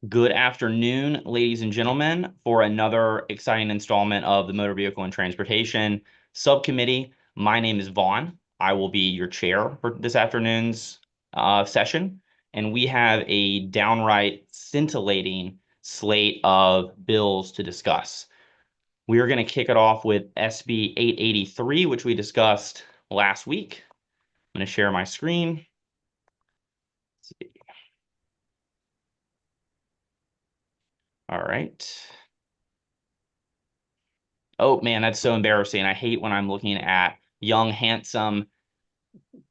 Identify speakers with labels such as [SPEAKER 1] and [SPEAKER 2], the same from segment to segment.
[SPEAKER 1] Good afternoon, ladies and gentlemen, for another exciting installment of the Motor Vehicle and Transportation Subcommittee. My name is Vaughn. I will be your chair for this afternoon's session, and we have a downright scintillating slate of bills to discuss. We are going to kick it off with SB 883, which we discussed last week. I'm going to share my screen. All right. Oh man, that's so embarrassing. I hate when I'm looking at young, handsome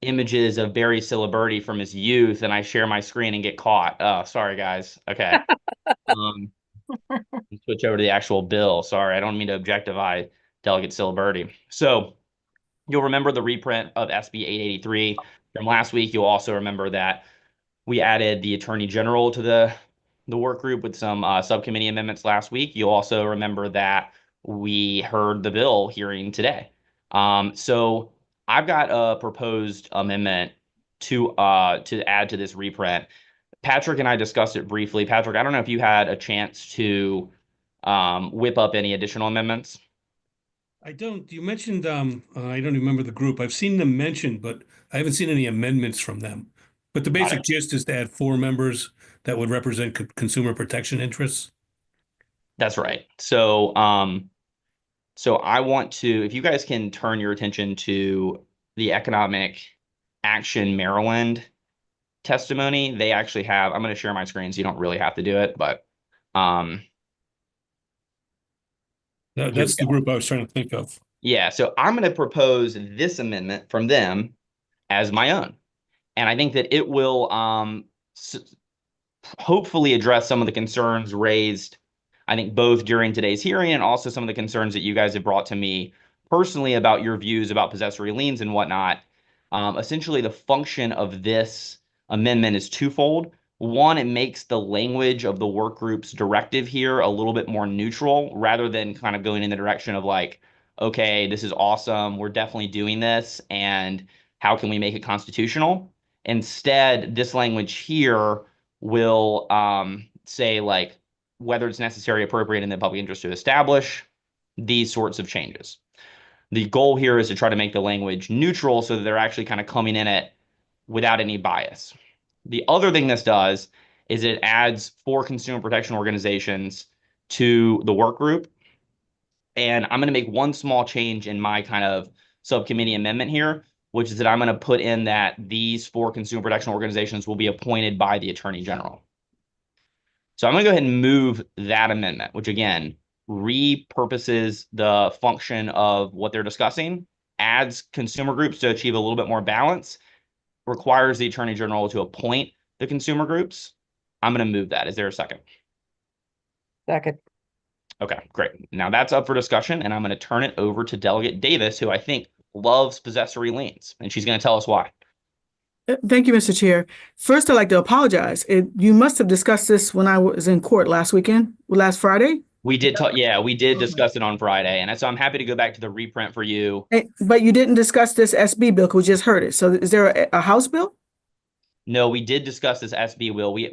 [SPEAKER 1] images of Barry Ciliberti from his youth and I share my screen and get caught. Oh, sorry guys. Okay. Um, Switch over to the actual bill. Sorry, I don't mean to objectify Delegate Ciliberti. So you'll remember the reprint of SB 883 from last week. You'll also remember that we added the Attorney General to the work group with some subcommittee amendments last week. You'll also remember that we heard the bill hearing today. So I've got a proposed amendment to add to this reprint. Patrick and I discussed it briefly. Patrick, I don't know if you had a chance to whip up any additional amendments.
[SPEAKER 2] I don't. You mentioned, I don't remember the group. I've seen them mentioned, but I haven't seen any amendments from them. But the
[SPEAKER 1] Got it.
[SPEAKER 2] basic gist is to add four members that would represent consumer protection interests.
[SPEAKER 1] That's right. So I want to, if you guys can turn your attention to the Economic Action Maryland testimony, they actually have, I'm going to share my screen so you don't really have to do it, but um, here we
[SPEAKER 2] That's the
[SPEAKER 1] go.
[SPEAKER 2] group I was trying to think of.
[SPEAKER 1] Yeah, so I'm going to propose this amendment from them as my own. And I think that it will hopefully address some of the concerns raised, I think, both during today's hearing and also some of the concerns that you guys have brought to me personally about your views about possessory liens and whatnot. Essentially, the function of this amendment is twofold. One, it makes the language of the work group's directive here a little bit more neutral rather than kind of going in the direction of like, okay, this is awesome. We're definitely doing this. And how can we make it constitutional? Instead, this language here will say like whether it's necessary, appropriate, in the public interest to establish these sorts of changes. The goal here is to try to make the language neutral so that they're actually kind of coming in it without any bias. The other thing this does is it adds four consumer protection organizations to the work group. And I'm going to make one small change in my kind of subcommittee amendment here, which is that I'm going to put in that these four consumer protection organizations will be appointed by the Attorney General. So I'm going to go ahead and move that amendment, which again repurposes the function of what they're discussing, adds consumer groups to achieve a little bit more balance, requires the Attorney General to appoint the consumer groups. I'm going to move that. Is there a second?
[SPEAKER 3] Second.
[SPEAKER 1] Okay, great. Now that's up for discussion, and I'm going to turn it over to Delegate Davis, who I think loves possessory liens, and she's going to tell us why.
[SPEAKER 3] Thank you, Mr. Chair. First, I'd like to apologize. You must have discussed this when I was in court last Friday.
[SPEAKER 1] We did talk, yeah, we did discuss it on Friday, and so I'm happy to go back to the reprint for you.
[SPEAKER 3] But you didn't discuss this SB bill because we just heard it. So is there a House bill?
[SPEAKER 1] No, we did discuss this SB will. We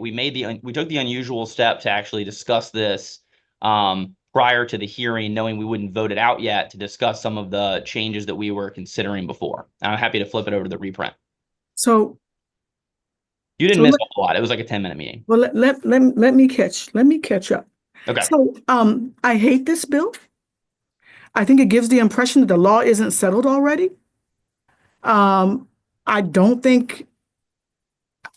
[SPEAKER 1] took the unusual step to actually discuss this prior to the hearing, knowing we wouldn't vote it out yet, to discuss some of the changes that we were considering before. And I'm happy to flip it over to the reprint.
[SPEAKER 3] So
[SPEAKER 1] You didn't miss a lot. It was like a 10-minute meeting.
[SPEAKER 3] well, let me catch up.
[SPEAKER 1] Okay.
[SPEAKER 3] So I hate this bill. I think it gives the impression that the law isn't settled already. I don't think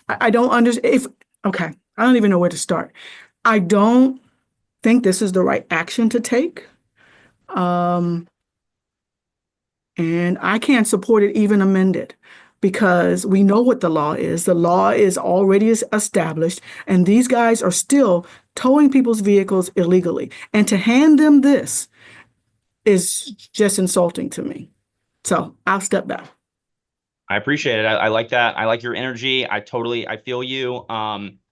[SPEAKER 3] I don't understand if okay, I don't even know where to start. I don't think this is the right action to take. Um, and I can't support it even amended because we know what the law is. The law is already established, and these guys are still towing people's vehicles illegally. And to hand them this is just insulting to me. So I'll step back.
[SPEAKER 1] I appreciate it. I like that. I like your energy. I feel you.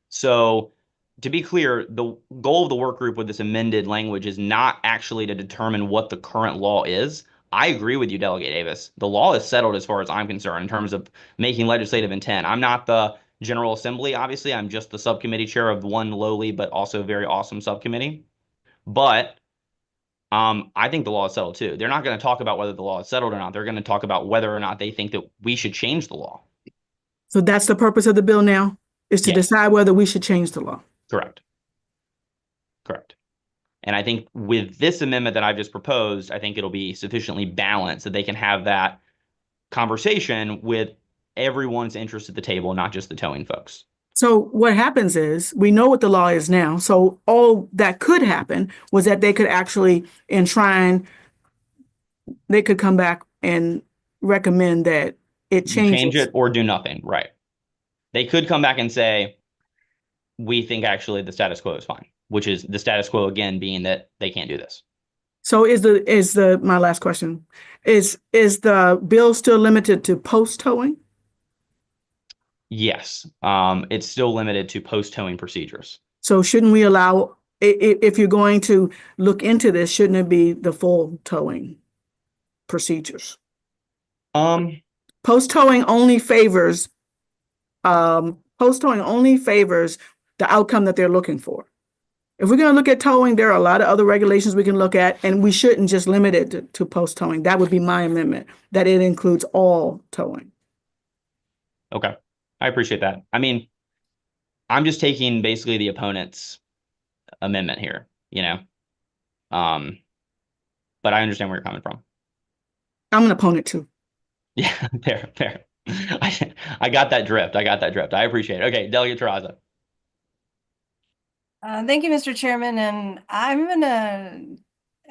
[SPEAKER 1] So to be clear, the goal of the work group with this amended language is not actually to determine what the current law is. I agree with you, Delegate Davis. The law is settled as far as I'm concerned in terms of making legislative intent. I'm not the General Assembly. Obviously, I'm just the subcommittee chair of one lowly but also very awesome subcommittee. But I think the law is settled too. They're not going to talk about whether the law is settled or not. They're going to talk about whether or not they think that we should change the law.
[SPEAKER 3] So that's the purpose of the bill now, is to
[SPEAKER 1] Yeah.
[SPEAKER 3] decide whether we should change the law.
[SPEAKER 1] Correct. Correct. And I think with this amendment that I've just proposed, I think it'll be sufficiently balanced that they can have that conversation with everyone's interest at the table, not just the towing folks.
[SPEAKER 3] So what happens is, we know what the law is now. So all that could happen was that they could actually they could come back and recommend that it changes.
[SPEAKER 1] Change it or do nothing. Right. They could come back and say, we think actually the status quo is fine, which is the status quo again being that they can't do this.
[SPEAKER 3] So my last question, is the bill still limited to post towing?
[SPEAKER 1] Yes. It's still limited to post towing procedures.
[SPEAKER 3] So shouldn't we allow, if you're going to look into this, shouldn't it be the full towing procedures? Post towing only favors the outcome that they're looking for. If we're going to look at towing, there are a lot of other regulations we can look at, and we shouldn't just limit it to post towing. That would be my amendment, that it includes all towing.
[SPEAKER 1] Okay. I appreciate that. I mean, I'm just taking basically the opponent's amendment here, but I understand where you're coming from.
[SPEAKER 3] I'm an opponent too.
[SPEAKER 1] Yeah, fair. I got that drift. I appreciate it. Okay, Delegate Terraza.
[SPEAKER 4] Thank you, Mr. Chairman, and I'm going to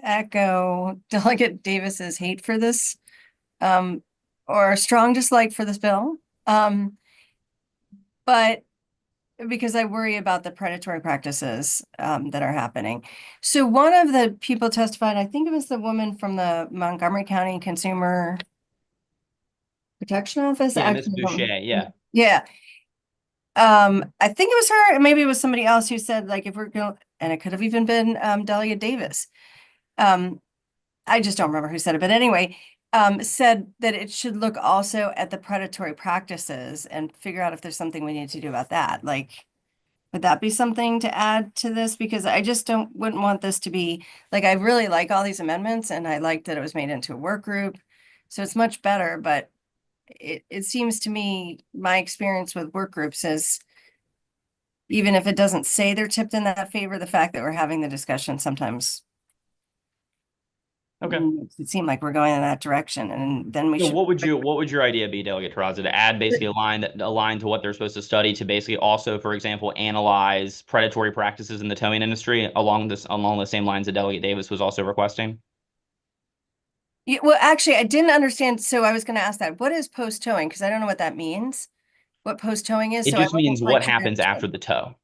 [SPEAKER 4] echo Delegate Davis's hate for this, or strong dislike for this bill, but because I worry about the predatory practices that are happening. So one of the people testified, I think it was the woman from the Montgomery County Consumer Protection Office.
[SPEAKER 1] Yeah, Ms. Boucher, yeah.
[SPEAKER 4] Yeah. I think it was her, maybe it was somebody else who said, like, if we're going, and it could have even been Delegate Davis. I just don't remember who said it, but anyway, said that it should look also at the predatory practices and figure out if there's something we need to do about that. Like, would that be something to add to this? Because I just wouldn't want this to be, like, I really like all these amendments and I like that it was made into a work group. So it's much better, but it seems to me, my experience with work groups is, even if it doesn't say they're tipped in that favor, the fact that we're having the discussion sometimes makes it seem like we're going in that direction, and then we should.
[SPEAKER 1] What would your idea be, Delegate Terraza, to add basically a line that aligned to what they're supposed to study, to basically also, for example, analyze predatory practices in the towing industry along the same lines that Delegate Davis was also requesting?
[SPEAKER 4] Yeah, well, actually, I didn't understand. So I was going to ask that. What is post towing? Because I don't know what that means. What post towing is.
[SPEAKER 1] It just means what happens after the tow.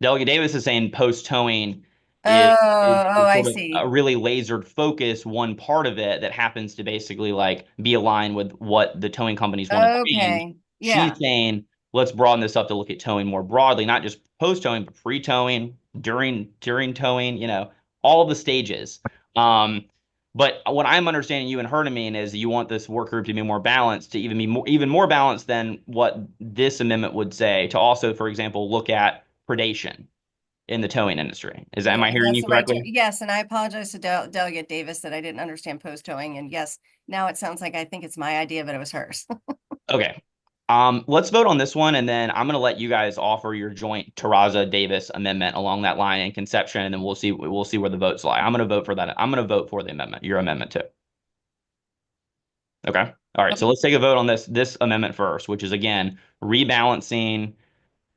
[SPEAKER 1] Delegate Davis is saying post towing is
[SPEAKER 4] I see.
[SPEAKER 1] a really lasered focus, one part of it that happens to basically like be aligned with what the towing companies want to change.
[SPEAKER 4] Yeah.
[SPEAKER 1] She's saying, let's broaden this up to look at towing more broadly, not just post towing, but pre towing, during towing, all of the stages. But what I'm understanding you and her to mean is you want this work group to be more balanced, to even more balanced than what this amendment would say, to also, for example, look at predation in the towing industry. Am I hearing you correctly?
[SPEAKER 4] Yes, and I apologize to Delegate Davis that I didn't understand post towing. And yes, now it sounds like I think it's my idea, but it was hers.
[SPEAKER 1] Okay. Let's vote on this one, and then I'm going to let you guys offer your joint Terraza Davis amendment along that line in conception, and then we'll see where the votes lie. I'm going to vote for that. I'm going to vote for the amendment, your amendment too. Okay. All right. So let's take a vote on this amendment first, which is again rebalancing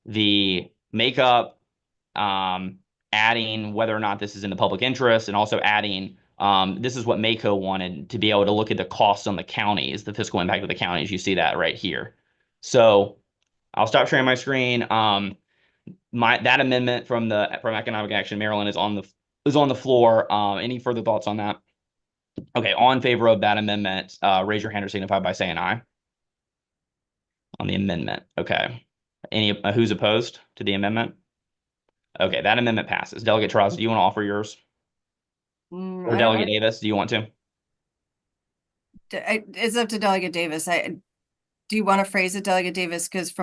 [SPEAKER 1] the makeup, adding whether or not this is in the public interest, and also adding this is what MACO wanted, to be able to look at the costs on the counties, the fiscal impact of the counties. You see that right here. So I'll stop sharing my screen. That amendment from Economic Action Maryland is on the floor. Any further thoughts on that? Okay, all in favor of that amendment, raise your hand or signify by saying aye. On the amendment, okay. Who's opposed to the amendment? Okay, that amendment passes. Delegate Terraza, do you want to offer yours? Or Delegate Davis, do you want to?
[SPEAKER 4] It's up to Delegate Davis. Do do you want to phrase it, Delegate Davis? Because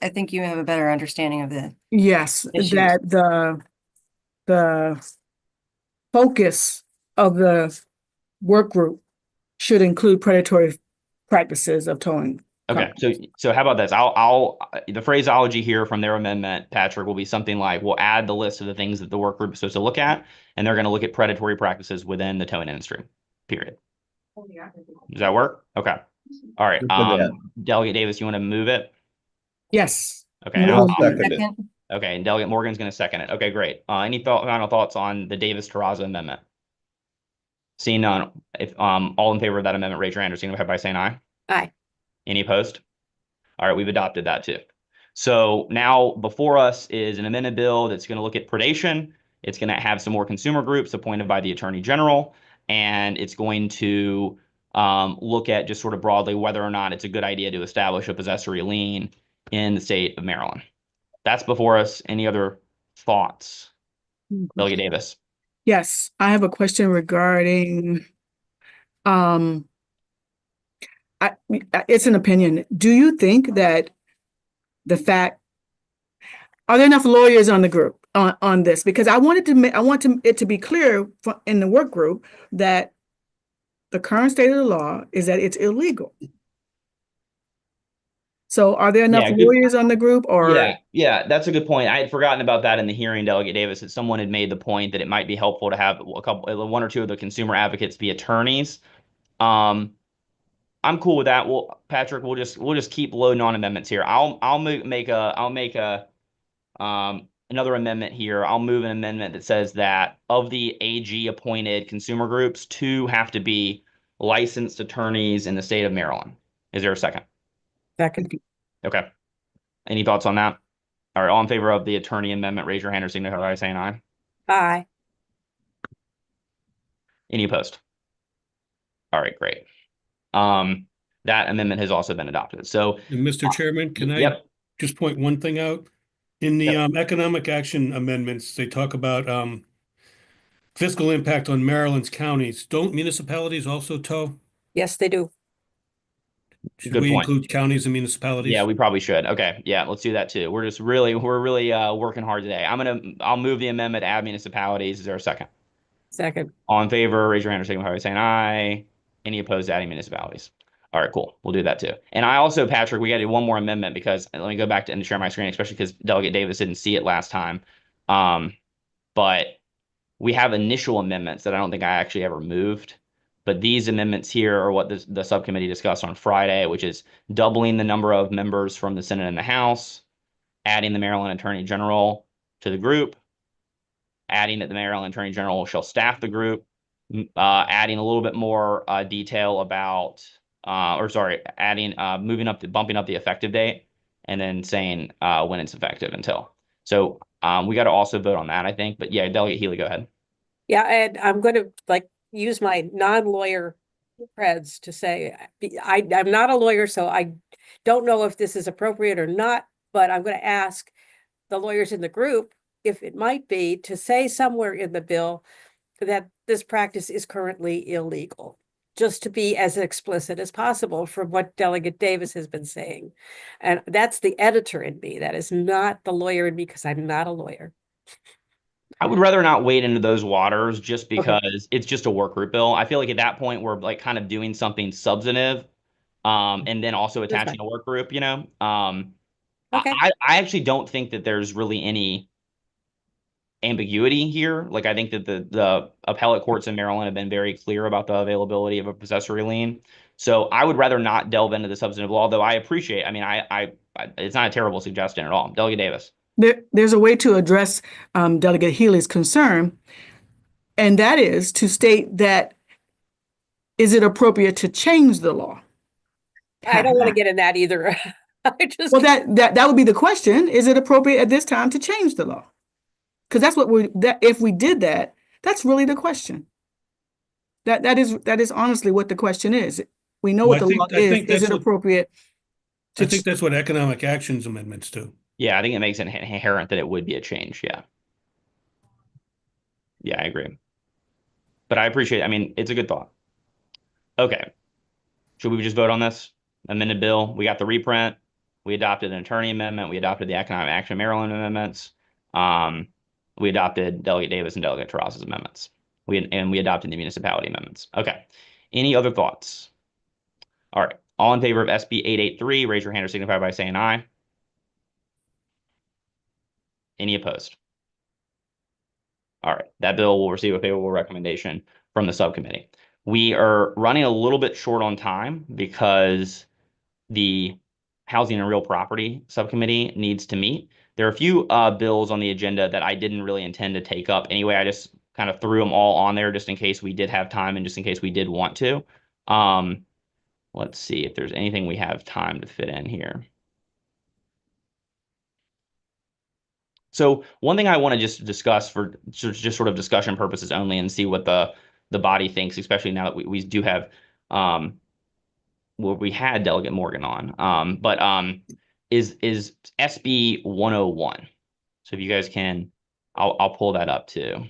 [SPEAKER 4] I think you have a better understanding of the
[SPEAKER 3] Yes,
[SPEAKER 4] issues.
[SPEAKER 3] that the focus of the work group should include predatory practices of towing.
[SPEAKER 1] Okay, so how about this? I'll the phraseology here from their amendment, Patrick, will be something like, we'll add the list of the things that the work group is supposed to look at, and they're going to look at predatory practices within the towing industry, period. Does that work? Okay. All right. Delegate Davis, you want to move it?
[SPEAKER 3] Yes.
[SPEAKER 1] Okay.
[SPEAKER 3] Move
[SPEAKER 5] I'll
[SPEAKER 3] on.
[SPEAKER 5] second it.
[SPEAKER 1] Okay, and Delegate Morgan's going to second it. Okay, great. Any final thoughts on the Davis-Terrazza amendment? Seeing none, if all in favor of that amendment, raise your hand or signify by saying aye.
[SPEAKER 6] Aye.
[SPEAKER 1] Any opposed? All right, we've adopted that too. So now before us is an amended bill that's going to look at predation. It's going to have some more consumer groups appointed by the Attorney General, and it's going to look at just sort of broadly whether or not it's a good idea to establish a possessory lien in the state of Maryland. That's before us. Any other thoughts? Delegate Davis.
[SPEAKER 3] Yes, I have a question regarding, it's an opinion. Do you think that are there enough lawyers on the group on this? Because I want it to be clear in the work group that the current state of the law is that it's illegal. So are there enough lawyers on the group, or?
[SPEAKER 1] Yeah, that's a good point. I had forgotten about that in the hearing, Delegate Davis, that someone had made the point that it might be helpful to have one or two of the consumer advocates be attorneys. I'm cool with that. Well, Patrick, we'll just keep loading on amendments here. I'll make another amendment here. I'll move an amendment that says that of the AG appointed consumer groups, 2 have to be licensed attorneys in the state of Maryland. Is there a second?
[SPEAKER 6] Second.
[SPEAKER 1] Okay. Any thoughts on that? All right, all in favor of the attorney amendment, raise your hand or signify by saying aye.
[SPEAKER 6] Aye.
[SPEAKER 1] Any opposed? All right, great. That amendment has also been adopted. So,
[SPEAKER 2] And Mr. Chairman, can I just point one thing out? In the economic action amendments, they talk about fiscal impact on Maryland's counties. Don't municipalities also tow?
[SPEAKER 6] Yes, they do.
[SPEAKER 2] Should
[SPEAKER 1] Good
[SPEAKER 2] we
[SPEAKER 1] point.
[SPEAKER 2] include counties and municipalities?
[SPEAKER 1] Yeah, we probably should. Okay, yeah, let's do that too. We're really working hard today. I'll move the amendment to add municipalities. Is there a second?
[SPEAKER 6] Second.
[SPEAKER 1] All in favor, raise your hand or signify by saying aye. Any opposed to adding municipalities? All right, cool. We'll do that too. And I also, Patrick, we got to do one more amendment because let me go back to and share my screen, especially because Delegate Davis didn't see it last time. But we have initial amendments that I don't think I actually ever moved. But these amendments here are what the subcommittee discussed on Friday, which is doubling the number of members from the Senate and the House, adding the Maryland Attorney General to the group, adding that the Maryland Attorney General shall staff the group, adding a little bit more detail about, adding, bumping up the effective date, and then saying when it's effective until. So we got to also vote on that, I think. But yeah, Delegate Healy, go ahead.
[SPEAKER 6] Yeah, and I'm going to use my non-lawyer creds to say I'm not a lawyer, so I don't know if this is appropriate or not, but I'm going to ask the lawyers in the group if it might be to say somewhere in the bill that this practice is currently illegal, just to be as explicit as possible from what Delegate Davis has been saying. And that's the editor in me. That is not the lawyer in me, because I'm not a lawyer.
[SPEAKER 1] I would rather not wade into those waters just because it's just a work group bill. I feel like at that point we're kind of doing something substantive, and then also attaching a work group, I actually don't think that there's really any ambiguity here. I think that the appellate courts in Maryland have been very clear about the availability of a possessory lien. So I would rather not delve into the substantive law, though I appreciate, it's not a terrible suggestion at all. Delegate Davis.
[SPEAKER 3] There's a way to address Delegate Healy's concern, and that is to state that, is it appropriate to change the law?
[SPEAKER 6] I don't want to get in that either.
[SPEAKER 3] Well, that would be the question. Is it appropriate at this time to change the law? Because that's what if we did that, that's really the question. That is honestly what the question is. We know what the law is. Is it appropriate?
[SPEAKER 2] I think that's what economic actions amendments do. Yeah,
[SPEAKER 1] I think it makes it inherent that it would be a change. Yeah. Yeah, I agree. But I appreciate, it's a good thought. Okay. Should we just vote on this? amended bill. We got the reprint. We adopted an attorney amendment. We adopted the Economic Action Maryland amendments. We adopted Delegate Davis and Delegate Terrazas amendments. We adopted the municipality amendments. Okay. Any other thoughts? All right. All in favor of SB 883, raise your hand or signify by saying aye. Any opposed? All right. That bill will receive a favorable recommendation from the subcommittee. We are running a little bit short on time because the Housing and Real Property Subcommittee needs to meet. There are a few bills on the agenda that I didn't really intend to take up anyway. I just kind of threw them all on there just in case we did have time and just in case we did want to. Let's see if there's anything we have time to fit in here. So one thing I want to just discuss for just sort of discussion purposes only and see what the body thinks, especially now that we do have well, we had Delegate Morgan on, is SB 101. So if you guys can, I'll pull that up too.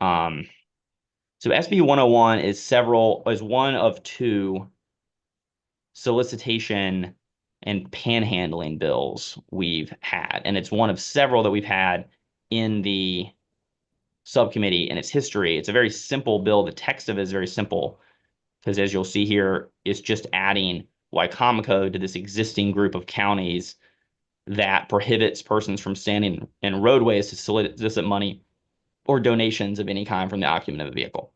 [SPEAKER 1] So SB 101 is one of two solicitation and panhandling bills we've had, and it's one of several that we've had in the subcommittee in its history. It's a very simple bill. The text of it is very simple because, as you'll see here, it's just adding Wicomico to this existing group of counties that prohibits persons from standing in roadways to solicit money or donations of any kind from the occupant of a vehicle.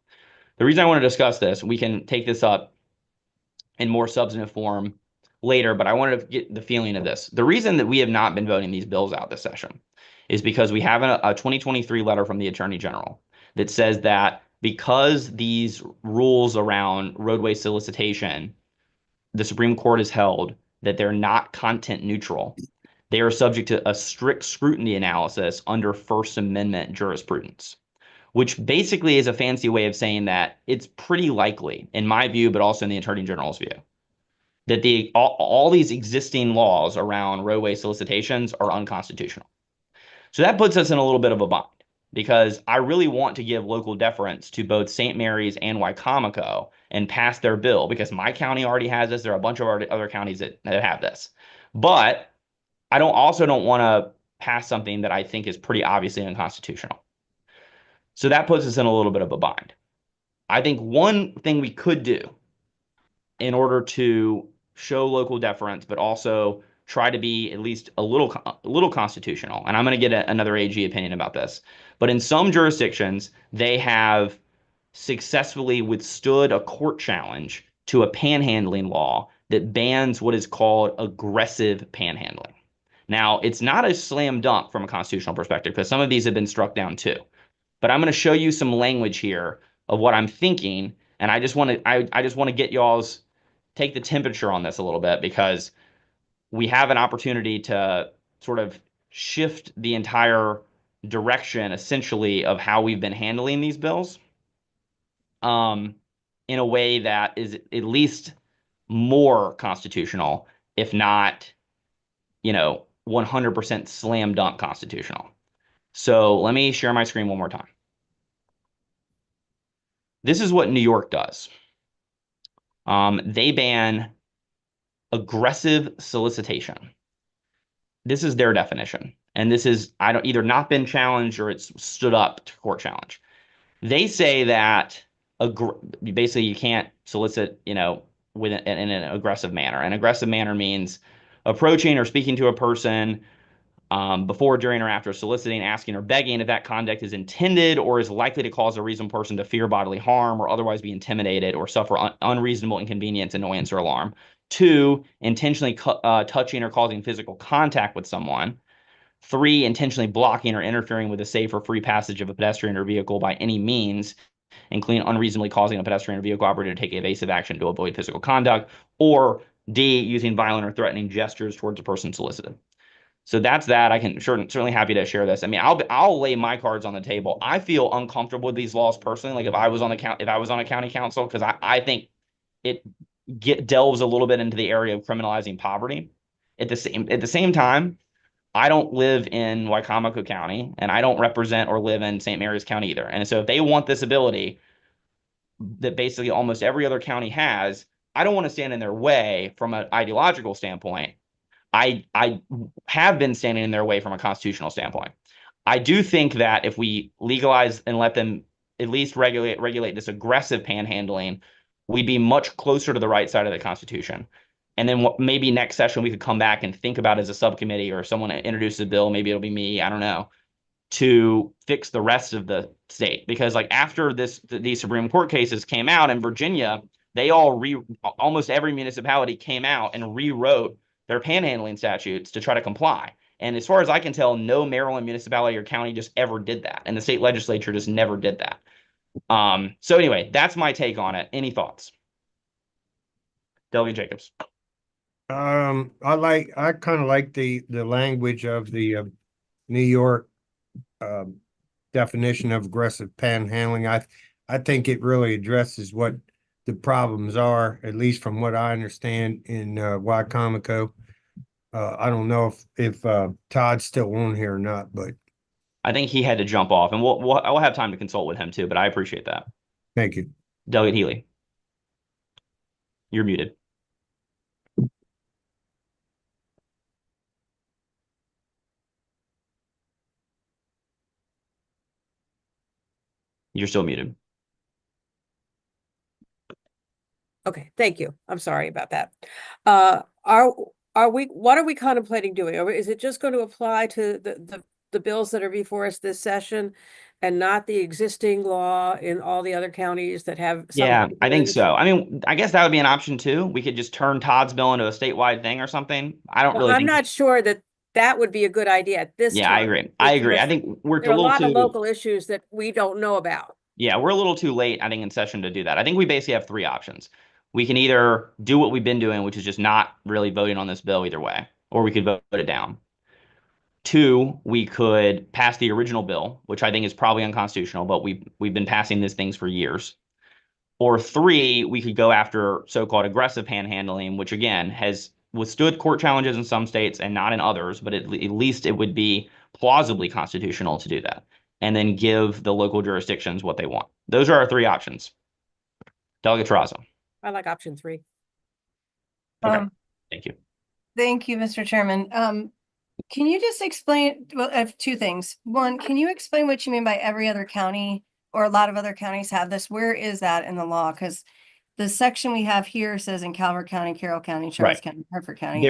[SPEAKER 1] The reason I want to discuss this, we can take this up in more substantive form later, but I wanted to get the feeling of this. The reason that we have not been voting these bills out this session is because we have a 2023 letter from the Attorney General that says that because these rules around roadway solicitation, the Supreme Court has held that they're not content neutral. They are subject to a strict scrutiny analysis under First Amendment jurisprudence, which basically is a fancy way of saying that it's pretty likely, in my view, but also in the Attorney General's view, that all these existing laws around roadway solicitations are unconstitutional. So that puts us in a little bit of a bind because I really want to give local deference to both St. Mary's and Wicomico and pass their bill because my county already has this. There are a bunch of other counties that have this. But I also don't want to pass something that I think is pretty obviously unconstitutional. So that puts us in a little bit of a bind. I think one thing we could do in order to show local deference, but also try to be at least a little constitutional, and I'm going to get another AG opinion about this, but in some jurisdictions, they have successfully withstood a court challenge to a panhandling law that bans what is called aggressive panhandling. Now, it's not a slam dunk from a constitutional perspective because some of these have been struck down too. But I'm going to show you some language here of what I'm thinking, and I just want to get y'all's take the temperature on this a little bit because we have an opportunity to sort of shift the entire direction, essentially, of how we've been handling these bills in a way that is at least more constitutional, if not, 100% slam dunk constitutional. So let me share my screen one more time. This is what New York does. They ban aggressive solicitation. This is their definition. And this is either not been challenged or it's stood up to court challenge. They say that basically you can't solicit, in an aggressive manner. An aggressive manner means approaching or speaking to a person before, during, or after soliciting, asking, or begging if that conduct is intended or is likely to cause a reasonable person to fear bodily harm or otherwise be intimidated or suffer unreasonable inconvenience, annoyance, or alarm. 2, intentionally touching or causing physical contact with someone. 3, intentionally blocking or interfering with the safe or free passage of a pedestrian or vehicle by any means, including unreasonably causing a pedestrian or vehicle operator to take evasive action to avoid physical conduct. Or D, using violent or threatening gestures towards a person solicited. So that's that. I can certainly happy to share this. I mean, I'll lay my cards on the table. I feel uncomfortable with these laws personally. Like if I was on a county council, because I think it delves a little bit into the area of criminalizing poverty. At the same time, I don't live in Wicomico County, and I don't represent or live in St. Mary's County either. And so if they want this ability that basically almost every other county has I don't want to stand in their way from an ideological standpoint. I have been standing in their way from a constitutional standpoint. I do think that if we legalize and let them at least regulate this aggressive panhandling, we'd be much closer to the right side of the Constitution. And then maybe next session we could come back and think about as a subcommittee, or someone introduces a bill, maybe it'll be me, I don't know, to fix the rest of the state. Because like after these Supreme Court cases came out in Virginia, they almost every municipality came out and rewrote their panhandling statutes to try to comply. And as far as I can tell, no Maryland municipality or county just ever did that. And the state legislature just never did that. So anyway, that's my take on it. Any thoughts? Delegate Jacobs.
[SPEAKER 5] I kind of like the language of the New York definition of aggressive panhandling. I think it really addresses what the problems are, at least from what I understand in Wycomico. I don't know if Todd's still on here or not, but
[SPEAKER 1] I think he had to jump off, and I'll have time to consult with him too. But I appreciate that.
[SPEAKER 5] thank you.
[SPEAKER 1] Delegate Healy, you're muted. You're still muted.
[SPEAKER 6] Okay, thank you. I'm sorry about that. What are we contemplating doing? Is it just going to apply to the bills that are before us this session and not the existing law in all the other counties that have?
[SPEAKER 1] Yeah, I think so. I mean, I guess that would be an option too. We could just turn Todd's bill into a statewide thing or something.
[SPEAKER 6] I'm not sure that would be a good idea at this time.
[SPEAKER 1] Yeah, I agree. I agree. I think
[SPEAKER 6] there are a lot of local issues that we don't know about.
[SPEAKER 1] Yeah, we're a little too late, I think, in session to do that. I think we basically have three options. We can either do what we've been doing, which is just not really voting on this bill either way, or we could vote it down. Two, we could pass the original bill, which I think is probably unconstitutional, but we've been passing these things for years. Or three, we could go after so-called aggressive panhandling, which again has withstood court challenges in some states and not in others, but at least it would be plausibly constitutional to do that, and then give the local jurisdictions what they want. Those are our three options. Delegate Terrazzo.
[SPEAKER 6] I like option 3.
[SPEAKER 1] Okay. Thank you.
[SPEAKER 4] Thank you, Mr. Chairman. Can you just explain, well, I have two things. One, can you explain what you mean by every other county or a lot of other counties have this? Where is that in the law? Because the section we have here says in Calvert County, Carroll County, Charles County, Harford County.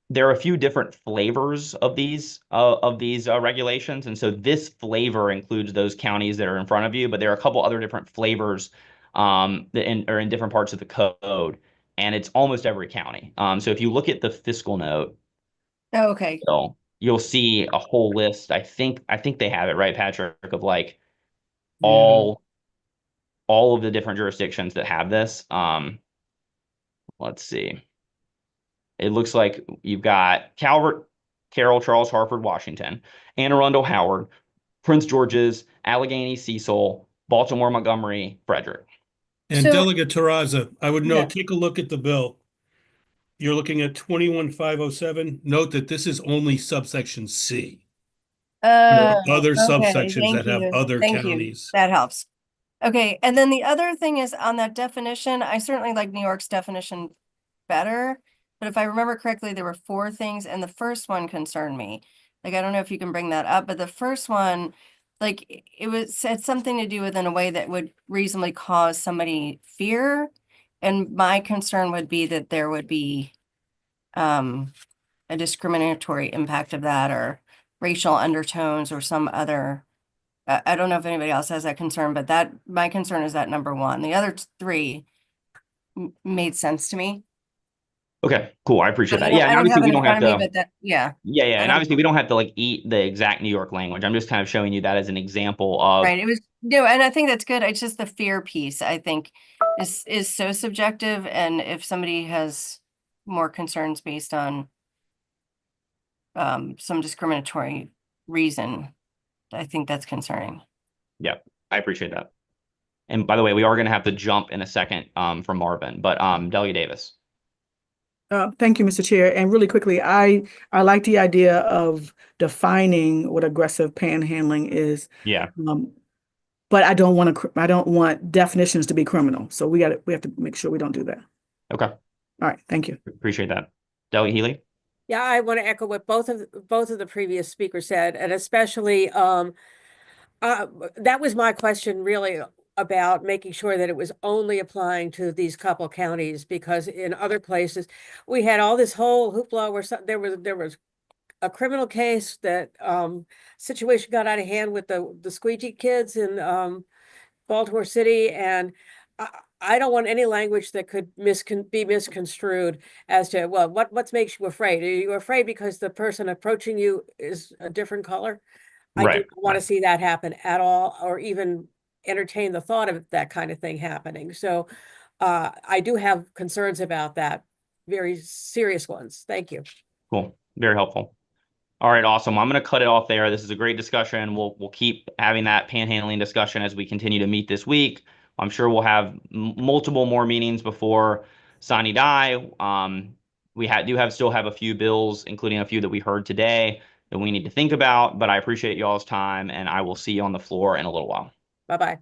[SPEAKER 1] There are a few different flavors of these regulations, and so this flavor includes those counties that are in front of you. But there are a couple other different flavors that are in different parts of the code, and it's almost every county. So if you look at the fiscal note,
[SPEAKER 4] okay,
[SPEAKER 1] you'll see a whole list. I think they have it right, Patrick, of like all of the different jurisdictions that have this. Let's see. It looks like you've got Calvert, Carroll, Charles, Harford, Washington, Anne Arundel, Howard, Prince George's, Allegheny, Cecil, Baltimore, Montgomery, Frederick.
[SPEAKER 2] And
[SPEAKER 4] So-
[SPEAKER 2] Delegate Terrazzo, I would note,
[SPEAKER 4] Yeah.
[SPEAKER 2] take a look at the bill. You're looking at 21507. Note that this is only subsection C. There are other subsections that have other counties.
[SPEAKER 4] That helps. Okay, and then the other thing is on that definition, I certainly like New York's definition better. But if I remember correctly, there were 4 things, and the first one concerned me. Like, I don't know if you can bring that up, but the first one, like, it had something to do with in a way that would reasonably cause somebody fear. And my concern would be that there would be a discriminatory impact of that, or racial undertones, or some other. I don't know if anybody else has that concern, but my concern is that number 1. The other 3 made sense to me.
[SPEAKER 1] Okay, cool. I appreciate that.
[SPEAKER 4] I
[SPEAKER 1] Yeah, and
[SPEAKER 4] don't
[SPEAKER 1] obviously
[SPEAKER 4] have it
[SPEAKER 1] we
[SPEAKER 4] in
[SPEAKER 1] don't have
[SPEAKER 4] front of me,
[SPEAKER 1] to.
[SPEAKER 4] but yeah.
[SPEAKER 1] And obviously we don't have to like eat the exact New York language. I'm just kind of showing you that as an example of.
[SPEAKER 4] Right. It was no, and I think that's good. It's just the fear piece, I think, is so subjective, and if somebody has more concerns based on some discriminatory reason, I think that's concerning.
[SPEAKER 1] Yeah, I appreciate that. And by the way, we are going to have to jump in a second from Marvin, but Delegate Davis.
[SPEAKER 3] Thank you, Mr. Chair. And really quickly, I like the idea of defining what aggressive panhandling is.
[SPEAKER 1] Yeah.
[SPEAKER 3] But I don't want definitions to be criminal. So we have to make sure we don't do that.
[SPEAKER 1] Okay.
[SPEAKER 3] All right, thank you.
[SPEAKER 1] Appreciate that. Delegate Healy?
[SPEAKER 6] Yeah, I want to echo what both of the previous speakers said, and especially that was my question really about making sure that it was only applying to these couple counties, because in other places we had all this whole hoopla where there was a criminal case that situation got out of hand with the squeegee kids in Baltimore City, and I don't want any language that could be misconstrued as to, well, what makes you afraid? Are you afraid because the person approaching you is a different color? I do
[SPEAKER 1] Right.
[SPEAKER 6] not want to see that happen at all, or even entertain the thought of that kind of thing happening. So I do have concerns about that, very serious ones. Thank you.
[SPEAKER 1] Cool. Very helpful. All right, awesome. I'm going to cut it off there. This is a great discussion. We'll keep having that panhandling discussion as we continue to meet this week. I'm sure we'll have multiple more meetings before Sine Die. We still have a few bills, including a few that we heard today, that we need to think about. But I appreciate y'all's time, and I will see you on the floor in a little while.
[SPEAKER 6] Bye-bye.